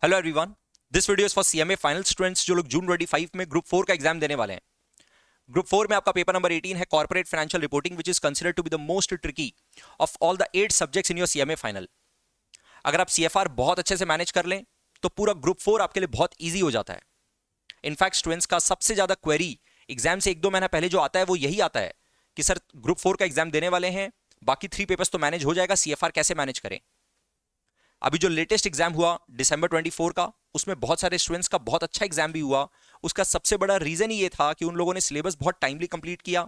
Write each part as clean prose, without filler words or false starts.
Hello everyone, this video is for CMA final students जो लोग जून 25 में ग्रुप 4 का एग्जाम देने वाले हैं। ग्रुप 4 में आपका पेपर नंबर 18 है corporate financial reporting, which is considered to be the most tricky of all the 8 subjects in your CMA final. अगर आप सीएफआर बहुत अच्छे से मैनेज कर लें तो पूरा ग्रुप 4 आपके लिए बहुत ईजी हो जाता है। इनफैक्ट स्टूडेंट्स का सबसे ज्यादा क्वेरी एग्जाम से 1-2 महीना पहले जो आता है वो यही आता है कि सर ग्रुप 4 का एग्जाम देने वाले हैं, बाकी 3 पेपर्स तो मैनेज हो जाएगा, सीएफआर कैसे मैनेज करें। अभी जो लेटेस्ट एग्जाम हुआ दिसंबर 24 का, उसमें बहुत सारे स्टूडेंट्स का बहुत अच्छा एग्जाम भी हुआ। उसका सबसे बड़ा रीजन ही ये था कि उन लोगों ने सिलेबस बहुत टाइमली कंप्लीट किया,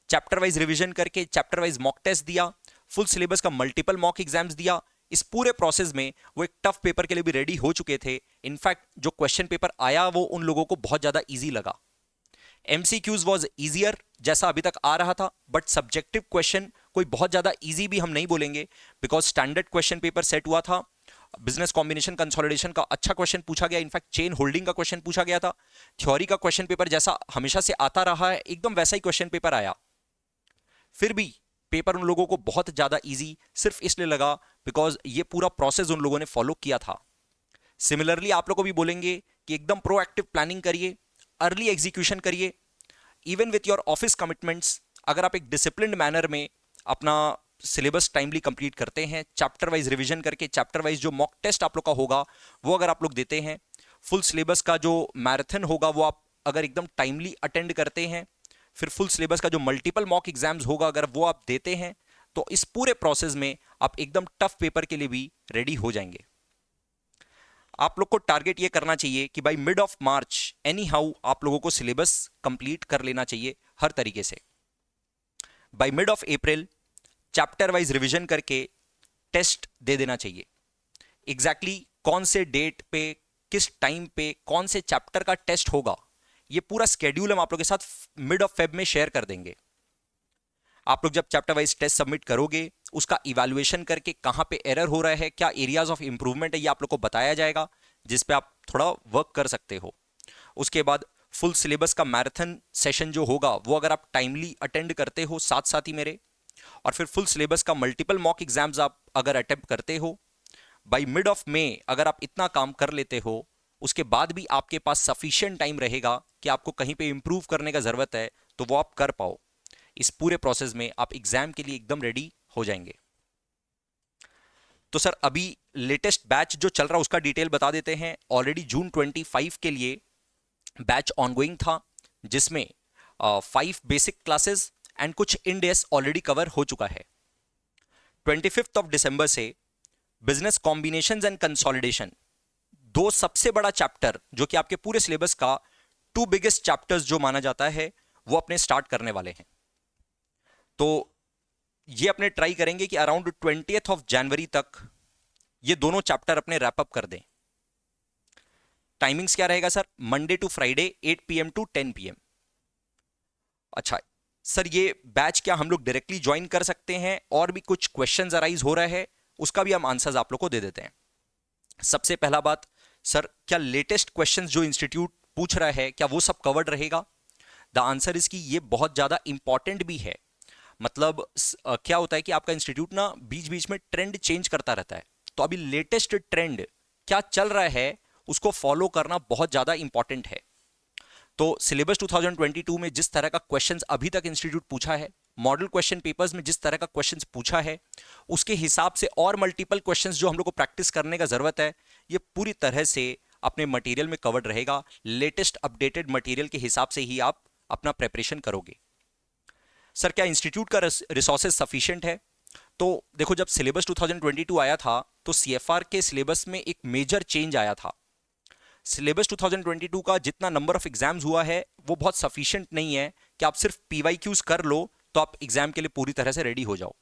चैप्टर वाइज रिवीजन करके चैप्टर वाइज मॉक टेस्ट दिया, फुल सिलेबस का मल्टीपल मॉक एग्जाम्स दिया। इस पूरे प्रोसेस में वो एक टफ पेपर के लिए भी रेडी हो चुके थे। इनफैक्ट जो क्वेश्चन पेपर आया वो उन लोगों को बहुत ज्यादा ईजी लगा। MCQs वॉज ईजियर जैसा अभी तक आ रहा था, बट सब्जेक्टिव क्वेश्चन कोई बहुत ज्यादा इजी भी हम नहीं बोलेंगे, because standard question paper set हुआ था। बिजनेस कॉम्बिनेशन कंसोलिडेशन का अच्छा क्वेश्चन पूछा गया, इनफैक्ट चेन होल्डिंग का क्वेश्चन पूछा गया था। थ्योरी का क्वेश्चन पेपर जैसा हमेशा से आता रहा है एकदम वैसा ही क्वेश्चन पेपर आया। फिर भी पेपर उन लोगों को बहुत ज्यादा इजी सिर्फ इसलिए लगा बिकॉज ये पूरा प्रोसेस उन लोगों ने फॉलो किया था। सिमिलरली आप लोगों को भी बोलेंगे कि एकदम प्रोएक्टिव प्लानिंग करिए, अर्ली एग्जीक्यूशन करिए, even with your office commitments. अगर आप एक डिसिप्लिन्ड मैनर में अपना सिलेबस टाइमली कंप्लीट करते हैं, चैप्टर वाइज रिवीजन करके चैप्टर वाइज जो मॉक टेस्ट आप लोग का होगा वो अगर आप लोग देते हैं, फुल सिलेबस का जो मैराथन होगा वो आप अगर एकदम टाइमली अटेंड करते हैं, फिर फुल सिलेबस का जो मल्टीपल मॉक एग्जाम्स होगा अगर वो आप देते हैं, तो इस पूरे प्रोसेस में आप एकदम टफ पेपर के लिए भी रेडी हो जाएंगे। आप लोग को टारगेट ये करना चाहिए कि by mid of March any how आप लोगों को सिलेबस कंप्लीट कर लेना चाहिए हर तरीके से। By mid of April chapter wise revision करके टेस्ट दे देना चाहिए। एग्जैक्टली कौन से डेट पे, किस टाइम पे, कौन से चैप्टर का टेस्ट होगा, ये पूरा स्केड्यूल हम आप लोगों के साथ मिड ऑफ फेब में शेयर कर देंगे। आप लोग जब चैप्टर वाइज टेस्ट सबमिट करोगे उसका इवैल्यूएशन करके कहां पे एरर हो रहा है, क्या एरियाज ऑफ इंप्रूवमेंट है, ये आप लोग को बताया जाएगा, जिस पे आप थोड़ा वर्क कर सकते हो। उसके बाद फुल सिलेबस का मैराथन सेशन जो होगा वो अगर आप टाइमली अटेंड करते हो साथ साथ ही मेरे, और फिर फुल सिलेबस का मल्टीपल मॉक एग्जाम्स आप अगर अटेम्प्ट करते हो, बाय मिड ऑफ मे अगर आप इतना काम कर लेते हो, उसके बाद भी आपके पास सफिशिएंट टाइम रहेगा कि आपको कहीं पे इंप्रूव करने का जरूरत है तो वो आप कर पाओ। इस पूरे प्रोसेस में आप एग्जाम के लिए एकदम रेडी हो जाएंगे। तो सर अभी लेटेस्ट बैच जो चल रहा है उसका डिटेल बता देते हैं। ऑलरेडी जून 25 के लिए बैच ऑनगोइंग था, जिसमें 5 बेसिक क्लासेस एंड कुछ इंडेस ऑलरेडी कवर हो चुका है। 25 ऑफ दिसंबर से बिजनेस कॉम्बिनेशंस एंड कंसोलिडेशन, 2 सबसे बड़ा चैप्टर जो कि आपके पूरे सिलेबस का 2 बिगेस्ट चैप्टर्स जो माना जाता है वो अपने स्टार्ट करने वाले हैं। तो ये अपने ट्राई करेंगे कि अराउंड 20th ऑफ जनवरी तक ये दोनों चैप्टर अपने रैप अप कर दें। टाइमिंग्स क्या रहेगा sir? Monday to Friday 8 PM to 10 PM। अच्छा सर, ये बैच क्या हम लोग डायरेक्टली ज्वाइन कर सकते हैं और भी कुछ क्वेश्चंस अराइज हो रहा है उसका भी हम आंसर्स आप लोग को दे देते हैं। सबसे पहला बात सर, क्या लेटेस्ट क्वेश्चंस जो इंस्टीट्यूट पूछ रहा है क्या वो सब कवर्ड रहेगा? द आंसर इसकी ये बहुत ज्यादा इंपॉर्टेंट भी है। मतलब क्या होता है कि आपका इंस्टीट्यूट ना बीच बीच में ट्रेंड चेंज करता रहता है, तो अभी लेटेस्ट ट्रेंड क्या चल रहा है उसको फॉलो करना बहुत ज्यादा इंपॉर्टेंट है। तो सिलेबस 2022 में जिस तरह का क्वेश्चंस अभी तक इंस्टीट्यूट पूछा है, मॉडल क्वेश्चन पेपर्स में जिस तरह का क्वेश्चंस पूछा है, उसके हिसाब से और मल्टीपल क्वेश्चंस जो हम लोग को प्रैक्टिस करने का जरूरत है, ये पूरी तरह से अपने मटेरियल में कवर्ड रहेगा। लेटेस्ट अपडेटेड मटेरियल के हिसाब से ही आप अपना प्रेपरेशन करोगे। सर क्या इंस्टीट्यूट का रिसोर्सेज सफिशिएंट है? तो देखो, जब सिलेबस 2022 आया था तो सीएफआर के सिलेबस में एक मेजर चेंज आया था। सिलेबस 2022 का जितना नंबर ऑफ एग्जाम्स हुआ है वो बहुत सफिशिएंट नहीं है कि आप सिर्फ पीवाईक्यूज कर लो तो आप एग्जाम के लिए पूरी तरह से रेडी हो जाओ।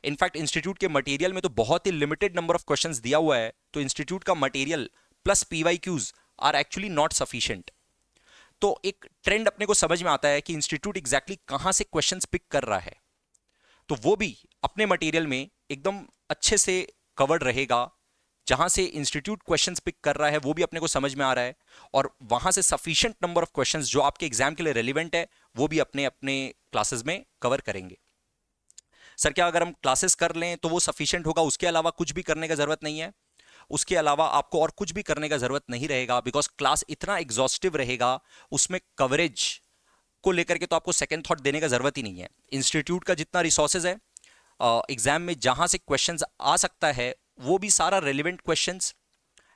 इनफैक्ट इंस्टीट्यूट के मटेरियल में तो बहुत ही लिमिटेड नंबर ऑफ क्वेश्चंस दिया हुआ है, तो इंस्टीट्यूट का material plus PYQs are actually not sufficient. तो एक ट्रेंड अपने को समझ में आता है कि इंस्टीट्यूट एग्जैक्टली कहां से क्वेश्चंस पिक कर रहा है, तो वो भी अपने मटेरियल में एकदम अच्छे से कवर्ड रहेगा। जहां से इंस्टीट्यूट क्वेश्चंस पिक कर रहा है वो भी अपने को समझ में आ रहा है, और वहां से सफिशिएंट नंबर ऑफ क्वेश्चंस जो आपके एग्जाम के लिए रेलिवेंट है वो भी अपने अपने क्लासेस में कवर करेंगे। सर क्या अगर हम क्लासेस कर लें तो वो सफिशिएंट होगा, उसके अलावा कुछ भी करने का जरूरत नहीं है? उसके अलावा आपको और कुछ भी करने का ज़रूरत नहीं रहेगा, बिकॉज क्लास इतना एग्जॉस्टिव रहेगा, उसमें कवरेज को लेकर के तो आपको सेकेंड थॉट देने का ज़रूरत ही नहीं है। इंस्टीट्यूट का जितना रिसोर्सेज है, एग्जाम में जहाँ से क्वेश्चंस आ सकता है वो भी सारा रेलिवेंट क्वेश्चंस,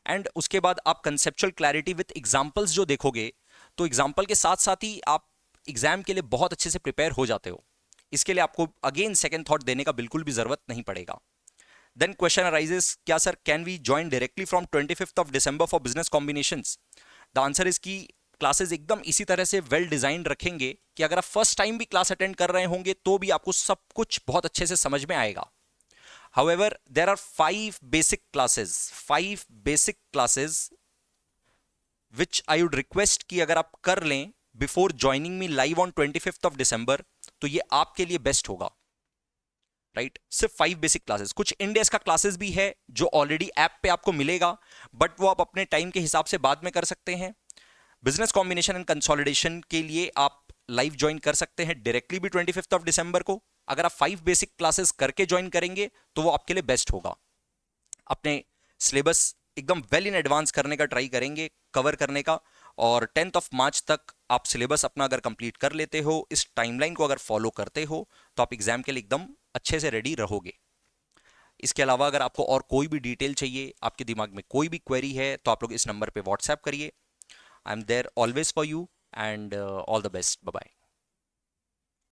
एंड उसके बाद आप कंसेप्चुअल क्लैरिटी विथ एग्जाम्पल्स जो देखोगे, तो एग्जाम्पल के साथ साथ ही आप एग्जाम के लिए बहुत अच्छे से प्रिपेयर हो जाते हो। इसके लिए आपको अगेन सेकेंड थॉट देने का बिल्कुल भी ज़रूरत नहीं पड़ेगा। देन क्वेश्चन अराइजेस, क्या sir can we join directly from 25th of December for business combinations? The answer is कि क्लासेस एकदम इसी तरह से वेल डिजाइन रखेंगे कि अगर आप फर्स्ट टाइम भी क्लास अटेंड कर रहे होंगे तो भी आपको सब कुछ बहुत अच्छे से समझ में आएगा। However, there are 5 basic classes which I would request कि अगर आप कर लें before joining me live on 25th of December, तो ये आपके लिए बेस्ट होगा, राइट? सिर्फ 5 बेसिक क्लासेस। कुछ इंडेक्स का क्लासेस भी है जो ऑलरेडी ऐप पे आपको मिलेगा, बट वो आप अपने टाइम के हिसाब से बाद में कर सकते हैं। बिजनेस कॉम्बिनेशन एंड कंसोलिडेशन के लिए आप लाइव ज्वाइन कर सकते हैं डायरेक्टली भी 25th of December को। अगर आप 5 बेसिक क्लासेस करके ज्वाइन करेंगे तो वो आपके लिए बेस्ट होगा। अपने सिलेबस एकदम वेल इन एडवांस करने का ट्राई करेंगे, कवर करने का, और 10th of March तक आप सिलेबस अपना अगर कंप्लीट कर लेते हो, इस टाइमलाइन को अगर फॉलो करते हो, तो आप एग्जाम के लिए एकदम अच्छे से रेडी रहोगे। इसके अलावा अगर आपको और कोई भी डिटेल चाहिए, आपके दिमाग में कोई भी क्वेरी है, तो आप लोग इस नंबर पे व्हाट्सएप करिए। I am there always for you, and all the best. Bye bye.